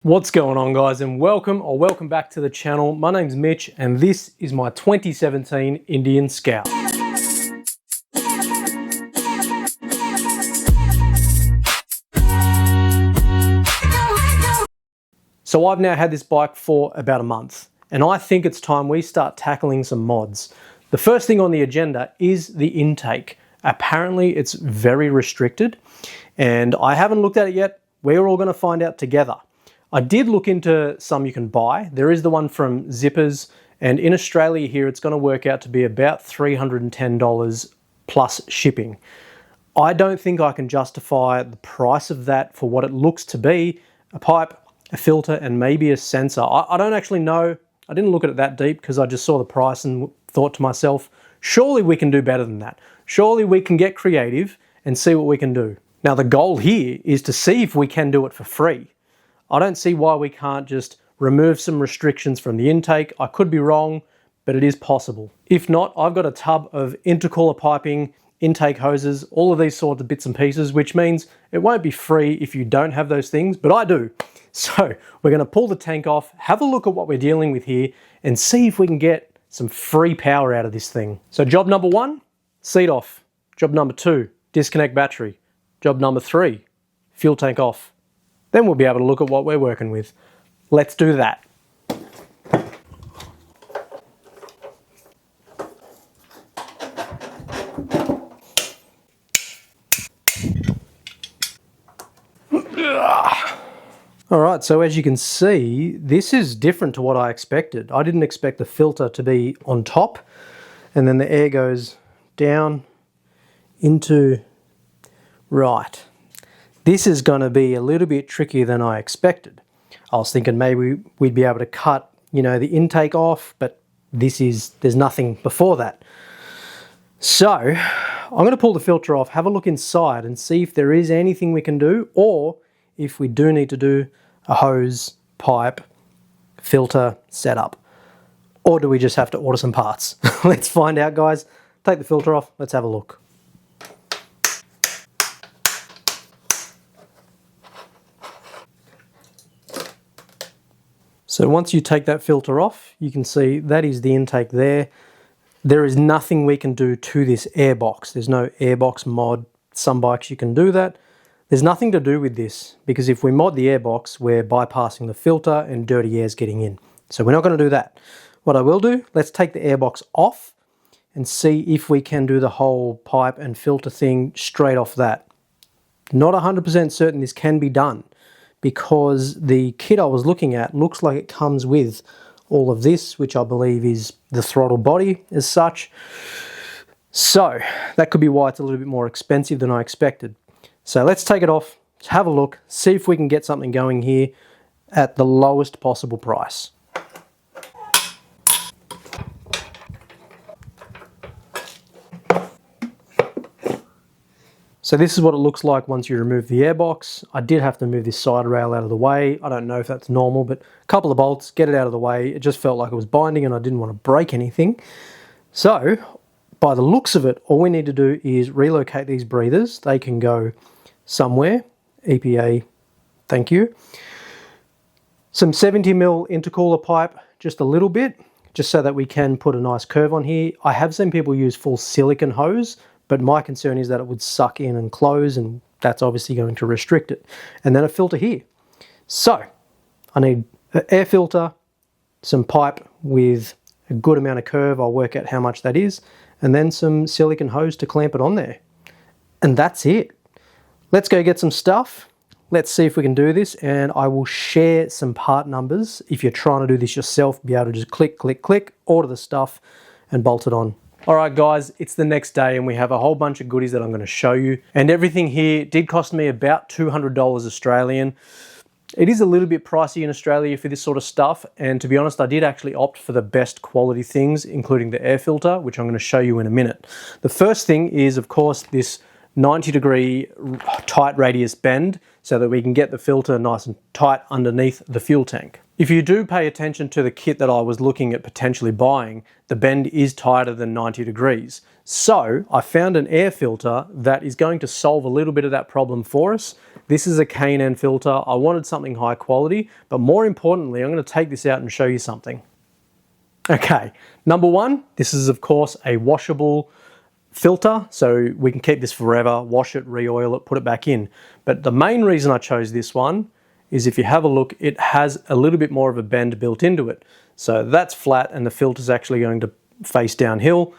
What's going on, guys, and welcome back to the channel. My name's Mitch and this is my 2017 Indian Scout. So I've now had this bike for about a month and I think it's time we start tackling some mods. The first thing on the agenda is the intake. Apparently it's very restricted and I haven't looked at it yet. We're all going to find out together. I did look into some you can buy. There is the one from Zippers, and in Australia here it's going to work out to be about $310 plus shipping. I don't think I can justify the price of that for what it looks to be: a pipe, a filter, and maybe a sensor. I don't actually know. I didn't look at it that deep because I just saw the price and thought to myself, surely we can do better than that. Surely we can get creative and see what we can do. Now the goal here is to see if we can do it for free. I don't see why we can't just remove some restrictions from the intake. I could be wrong, but it is possible. If not, I've got a tub of intercooler piping, intake hoses, all of these sorts of bits and pieces, which means it won't be free if you don't have those things, but I do. So we're going to pull the tank off, have a look at what we're dealing with here, and see if we can get some free power out of this thing. So job number 1, seat off. Job number 2, disconnect battery. Job number 3, fuel tank off. Then we'll be able to look at what we're working with. Let's do that. All right, so as you can see, this is different to what I expected. I didn't expect the filter to be on top and then the air goes down into right. This is going to be a little bit trickier than I expected. I was thinking maybe we'd be able to cut, the intake off, but there's nothing before that. So I'm going to pull the filter off, have a look inside and see if there is anything we can do, or if we do need to do a hose, pipe, filter setup, or do we just have to order some parts? Let's find out, guys. Take the filter off, let's have a look. So once you take that filter off, you can see that is the intake there. There is nothing we can do to this Airbox. There's no Airbox mod. Some bikes you can do that. There's nothing to do with this, because if we mod the Airbox, we're bypassing the filter and dirty air's getting in. So we're not going to do that. What I will do, let's take the Airbox off and see if we can do the whole pipe and filter thing straight off that. Not 100% certain this can be done, because the kit I was looking at looks like it comes with all of this, which I believe is the throttle body as such. So that could be why it's a little bit more expensive than I expected. So let's take it off, have a look, see if we can get something going here at the lowest possible price. So this is what it looks like once you remove the Airbox. I did have to move this side rail out of the way. I don't know if that's normal, but a couple of bolts, get it out of the way. It just felt like it was binding and I didn't want to break anything. So by the looks of it, all we need to do is relocate these breathers. They can go somewhere. EPA, thank you. Some 70mm intercooler pipe, just a little bit, just so that we can put a nice curve on here. I have seen people use full silicone hose, but my concern is that it would suck in and close, and that's obviously going to restrict it. And then a filter here. So I need an air filter, some pipe with a good amount of curve. I'll work out how much that is, and then some silicone hose to clamp it on there. And that's it. Let's go get some stuff. Let's see if we can do this, and I will share some part numbers. If you're trying to do this yourself, be able to just click, click, click, order the stuff and bolt it on. All right, guys, it's the next day and we have a whole bunch of goodies that I'm going to show you. And everything here did cost me about $200 Australian. It is a little bit pricey in Australia for this sort of stuff. And to be honest, I did actually opt for the best quality things, including the air filter, which I'm going to show you in a minute. The first thing is, of course, this 90-degree tight radius bend so that we can get the filter nice and tight underneath the fuel tank. If you do pay attention to the kit that I was looking at potentially buying, the bend is tighter than 90 degrees. So I found an air filter that is going to solve a little bit of that problem for us. This is a K&N filter. I wanted something high quality, but more importantly, I'm going to take this out and show you something. Okay, number one, this is of course a washable filter, so we can keep this forever, wash it, re-oil it, put it back in. But the main reason I chose this one is if you have a look, it has a little bit more of a bend built into it. So that's flat and the filter's actually going to face downhill.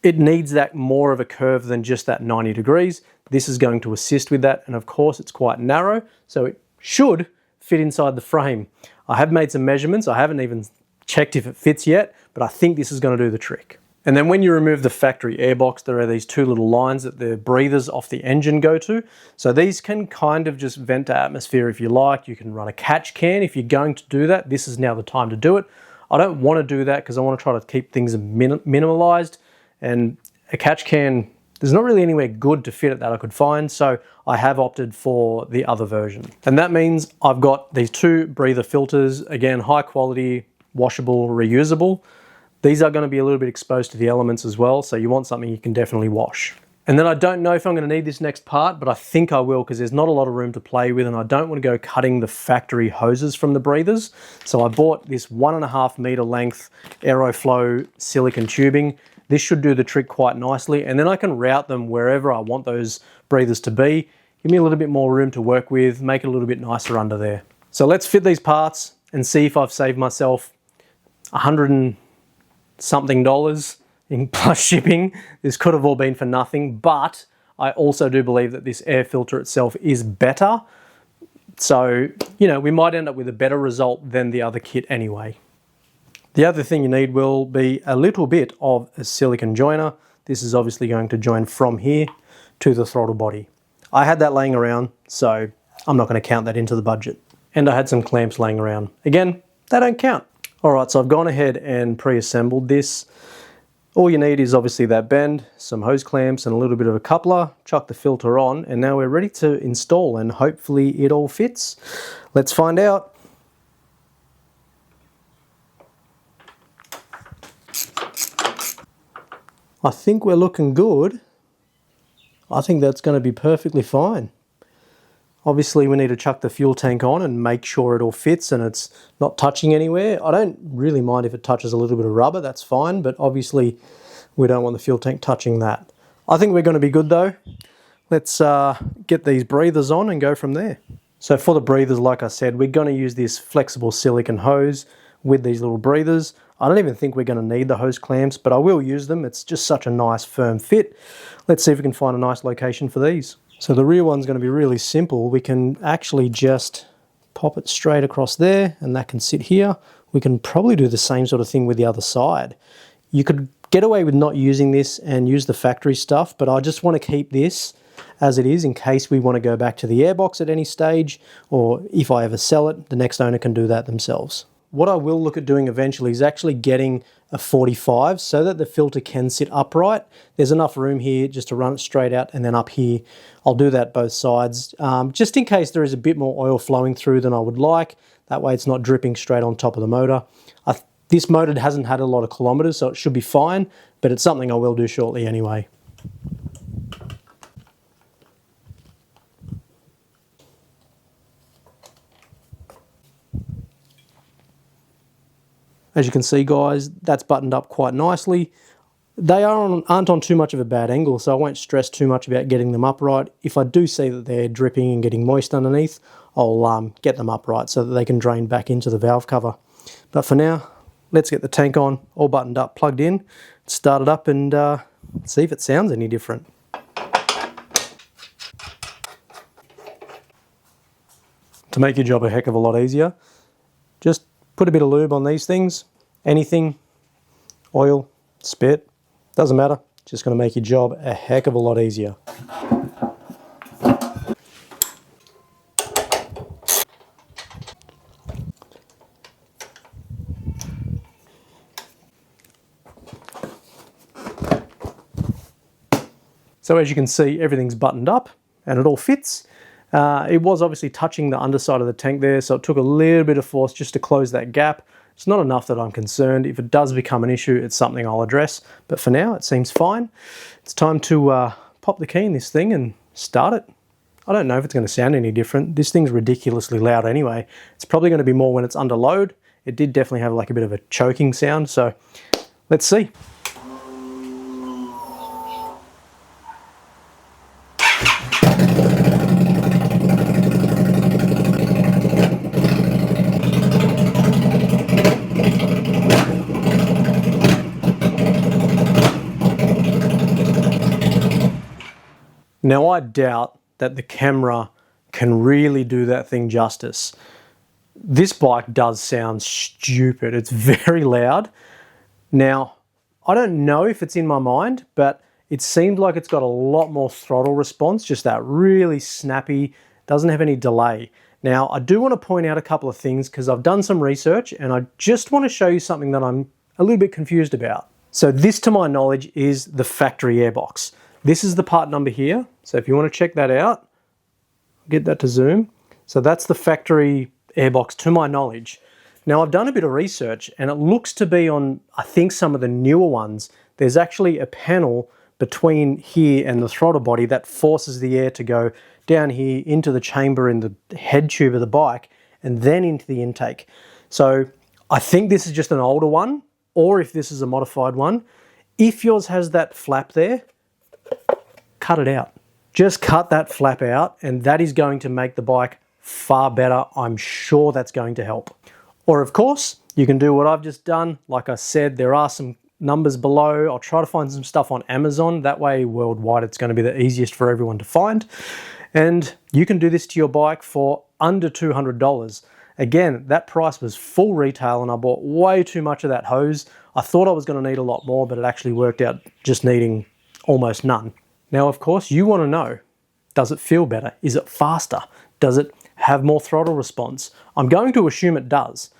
It needs that more of a curve than just that 90 degrees. This is going to assist with that, and of course it's quite narrow, so it should fit inside the frame. I have made some measurements. I haven't even checked if it fits yet, but I think this is going to do the trick. And then when you remove the factory airbox, there are these two little lines that the breathers off the engine go to. So these can kind of just vent to atmosphere if you like. You can run a catch can if you're going to do that. This is now the time to do it. I don't want to do that because I want to try to keep things minimalized, and a catch can, there's not really anywhere good to fit it that I could find, so I have opted for the other version. And that means I've got these two breather filters, again, high quality, washable, reusable. These are going to be a little bit exposed to the elements as well, so you want something you can definitely wash. And then I don't know if I'm going to need this next part, but I think I will because there's not a lot of room to play with, and I don't want to go cutting the factory hoses from the breathers. So I bought this 1.5 meter length Aeroflow silicone tubing. This should do the trick quite nicely, and then I can route them wherever I want those breathers to be. Give me a little bit more room to work with, make it a little bit nicer under there. So let's fit these parts and see if I've saved myself $100 and something in plus shipping. This could have all been for nothing, but I also do believe that this air filter itself is better. So, you know, we might end up with a better result than the other kit anyway. The other thing you need will be a little bit of a silicone joiner. This is obviously going to join from here to the throttle body. I had that laying around, so I'm not going to count that into the budget. And I had some clamps laying around. Again, they don't count. All right, so I've gone ahead and pre-assembled this. All you need is obviously that bend, some hose clamps and a little bit of a coupler, chuck the filter on, and now we're ready to install, and hopefully it all fits. Let's find out. I think we're looking good. I think that's going to be perfectly fine. Obviously we need to chuck the fuel tank on and make sure it all fits and it's not touching anywhere. I don't really mind if it touches a little bit of rubber, that's fine, but obviously we don't want the fuel tank touching that. I think we're going to be good though. Let's get these breathers on and go from there. So for the breathers, like I said, we're going to use this flexible silicone hose with these little breathers. I don't even think we're going to need the hose clamps, but I will use them. It's just such a nice firm fit. Let's see if we can find a nice location for these. So the rear one's going to be really simple. We can actually just pop it straight across there and that can sit here. We can probably do the same sort of thing with the other side. You could get away with not using this and use the factory stuff, but I just want to keep this as it is in case we want to go back to the airbox at any stage, or if I ever sell it, the next owner can do that themselves. What I will look at doing eventually is actually getting a 45 so that the filter can sit upright. There's enough room here just to run it straight out, and then up here I'll do that both sides, just in case there is a bit more oil flowing through than I would like. That way it's not dripping straight on top of the motor. This motor hasn't had a lot of kilometers, so it should be fine, but it's something I will do shortly anyway. As you can see, guys, that's buttoned up quite nicely. They aren't on too much of a bad angle, so I won't stress too much about getting them upright. If I do see that they're dripping and getting moist underneath, I'll get them upright so that they can drain back into the valve cover. But for now, let's get the tank on, all buttoned up, plugged in, start it up and see if it sounds any different. To make your job a heck of a lot easier, just put a bit of lube on these things, anything, oil, spit, doesn't matter, just going to make your job a heck of a lot easier. So as you can see, everything's buttoned up and it all fits. It was obviously touching the underside of the tank there, so it took a little bit of force just to close that gap. It's not enough that I'm concerned. If it does become an issue, it's something I'll address. But for now, it seems fine. It's time to pop the key in this thing and start it. I don't know if it's going to sound any different. This thing's ridiculously loud anyway. It's probably going to be more when it's under load. It did definitely have like a bit of a choking sound, so let's see. Now I doubt that the camera can really do that thing justice. This bike does sound stupid. It's very loud. Now, I don't know if it's in my mind, but it seemed like it's got a lot more throttle response, just that really snappy, doesn't have any delay. Now, I do want to point out a couple of things because I've done some research and I just want to show you something that I'm a little bit confused about. So this, to my knowledge, is the factory airbox. This is the part number here. So if you want to check that out, get that to zoom. So that's the factory airbox to my knowledge. Now I've done a bit of research and it looks to be on, I think, some of the newer ones, there's actually a panel between here and the throttle body that forces the air to go down here into the chamber in the head tube of the bike and then into the intake. So I think this is just an older one, or if this is a modified one. If yours has that flap there, cut it out. Just cut that flap out and that is going to make the bike far better. I'm sure that's going to help. Or of course, you can do what I've just done. Like I said, there are some numbers below. I'll try to find some stuff on Amazon. That way, worldwide, it's going to be the easiest for everyone to find. And you can do this to your bike for under $200. Again, that price was full retail and I bought way too much of that hose. I thought I was going to need a lot more, but it actually worked out just needing almost none. Now, of course, you want to know, does it feel better? Is it faster? Does it have more throttle response? I'm going to assume it does,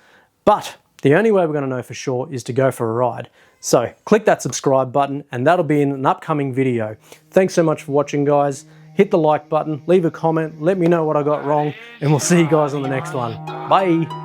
but the only way we're going to know for sure is to go for a ride. So click that subscribe button and that'll be in an upcoming video. Thanks so much for watching, guys. Hit the like button, leave a comment, let me know what I got wrong, and we'll see you guys on the next one. Bye.